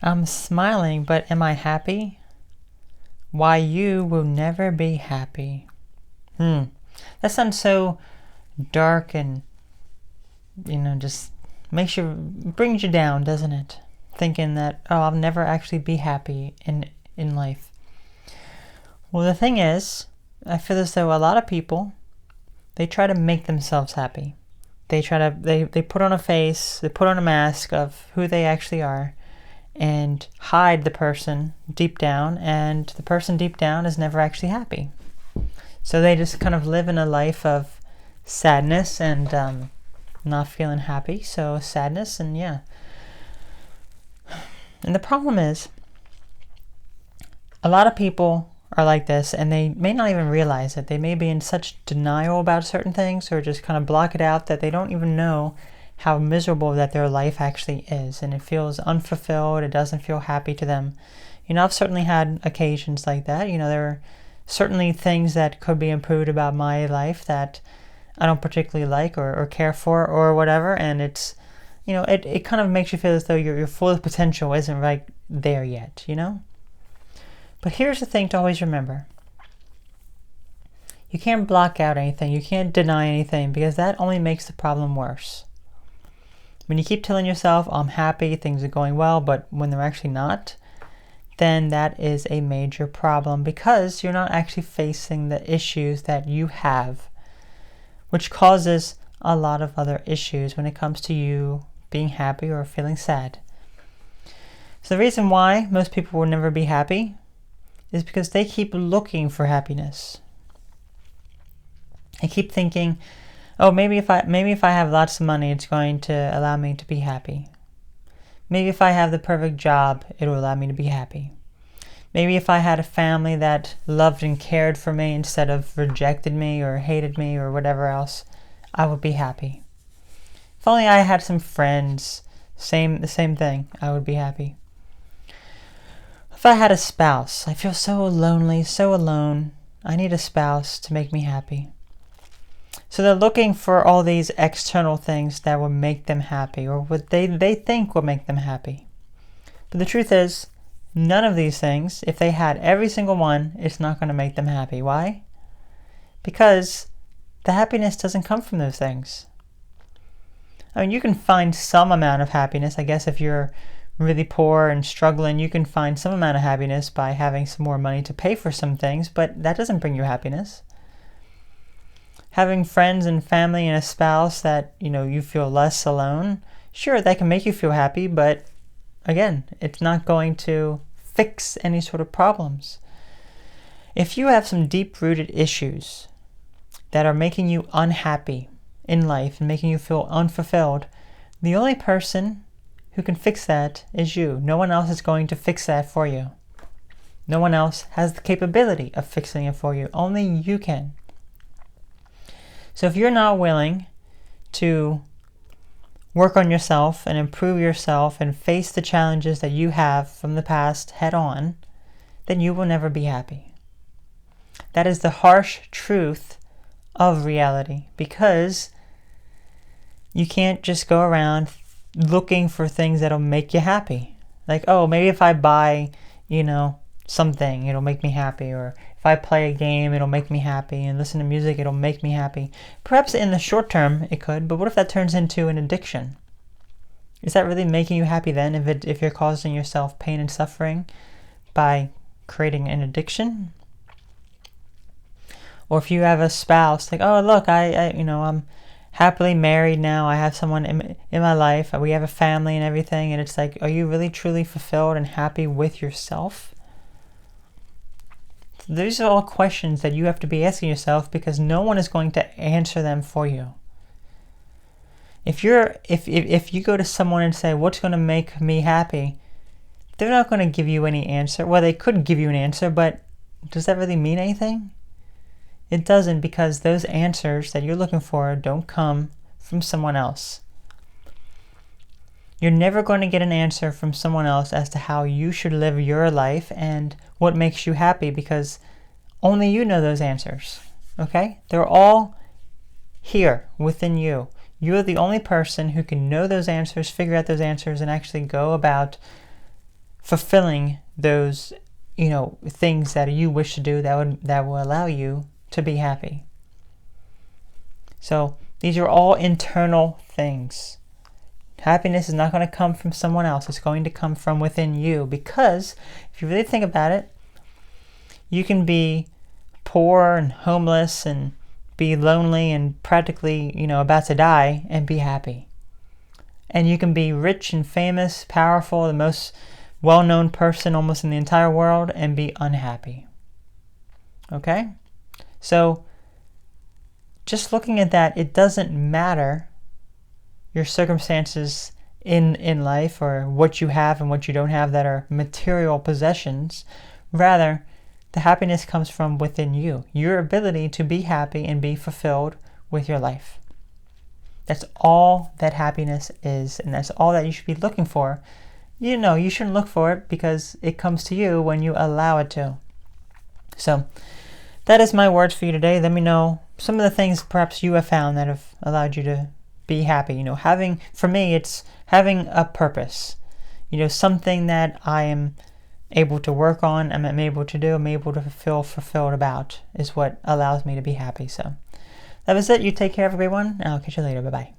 I'm smiling, but am I happy? Why you will never be happy. That sounds so dark and, just brings you down, doesn't it? Thinking that, oh, I'll never actually be happy in life. Well, the thing is, I feel as though a lot of people, they try to make themselves happy. They put on a face, they put on a mask of who they actually are and hide the person deep down, and the person deep down is never actually happy. So they just kind of live in a life of sadness and not feeling happy. So sadness and yeah. And the problem is, a lot of people are like this and they may not even realize it. They may be in such denial about certain things or just kind of block it out that they don't even know how miserable that their life actually is, and it feels unfulfilled. It doesn't feel happy to them. I've certainly had occasions like that. There are certainly things that could be improved about my life that I don't particularly like or care for or whatever, and it's, it kind of makes you feel as though your full potential isn't right there yet, But here's the thing to always remember. You can't block out anything. You can't deny anything, because that only makes the problem worse. When you keep telling yourself, I'm happy, things are going well, but when they're actually not, then that is a major problem, because you're not actually facing the issues that you have, which causes a lot of other issues when it comes to you being happy or feeling sad. So the reason why most people will never be happy is because they keep looking for happiness. They keep thinking, oh, maybe if I have lots of money, it's going to allow me to be happy. Maybe if I have the perfect job, it will allow me to be happy. Maybe if I had a family that loved and cared for me instead of rejected me or hated me or whatever else, I would be happy. If only I had some friends, the same thing, I would be happy. If I had a spouse, I feel so lonely, so alone. I need a spouse to make me happy. So they're looking for all these external things that will make them happy, or what they think will make them happy. But the truth is, none of these things, if they had every single one, it's not going to make them happy. Why? Because the happiness doesn't come from those things. You can find some amount of happiness. I guess if you're really poor and struggling, you can find some amount of happiness by having some more money to pay for some things, but that doesn't bring you happiness. Having friends and family and a spouse that, you feel less alone, sure, that can make you feel happy, but again, it's not going to fix any sort of problems. If you have some deep-rooted issues that are making you unhappy in life and making you feel unfulfilled, the only person who can fix that is you. No one else is going to fix that for you. No one else has the capability of fixing it for you. Only you can. So if you're not willing to work on yourself and improve yourself and face the challenges that you have from the past head on, then you will never be happy. That is the harsh truth of reality, because you can't just go around looking for things that'll make you happy. Like, oh, maybe if I buy, something, it'll make me happy, or if I play a game, it'll make me happy, and listen to music, it'll make me happy. Perhaps in the short term it could, but what if that turns into an addiction? Is that really making you happy then, if you're causing yourself pain and suffering by creating an addiction? Or if you have a spouse, like, oh, look, I'm happily married now, I have someone in my life, we have a family and everything, and it's like, are you really truly fulfilled and happy with yourself? These are all questions that you have to be asking yourself, because no one is going to answer them for you. If you go to someone and say, what's going to make me happy, they're not going to give you any answer. Well, they could give you an answer, but does that really mean anything? It doesn't, because those answers that you're looking for don't come from someone else. You're never going to get an answer from someone else as to how you should live your life and what makes you happy, because only you know those answers. Okay? They're all here within you. You're the only person who can know those answers, figure out those answers, and actually go about fulfilling those, things that you wish to do that will allow you to be happy. So these are all internal things. Happiness is not going to come from someone else. It's going to come from within you, because if you really think about it, you can be poor and homeless and be lonely and practically, about to die and be happy. And you can be rich and famous, powerful, the most well-known person almost in the entire world, and be unhappy. Okay? So just looking at that, it doesn't matter your circumstances in life or what you have and what you don't have that are material possessions. Rather, the happiness comes from within you. Your ability to be happy and be fulfilled with your life. That's all that happiness is, and that's all that you should be looking for. You shouldn't look for it because it comes to you when you allow it to. So, that is my words for you today. Let me know some of the things perhaps you have found that have allowed you to be happy. For me, it's having a purpose. Something that I am able to work on, I'm able to feel fulfilled about is what allows me to be happy. So that was it. You take care, everyone, and I'll catch you later. Bye-bye.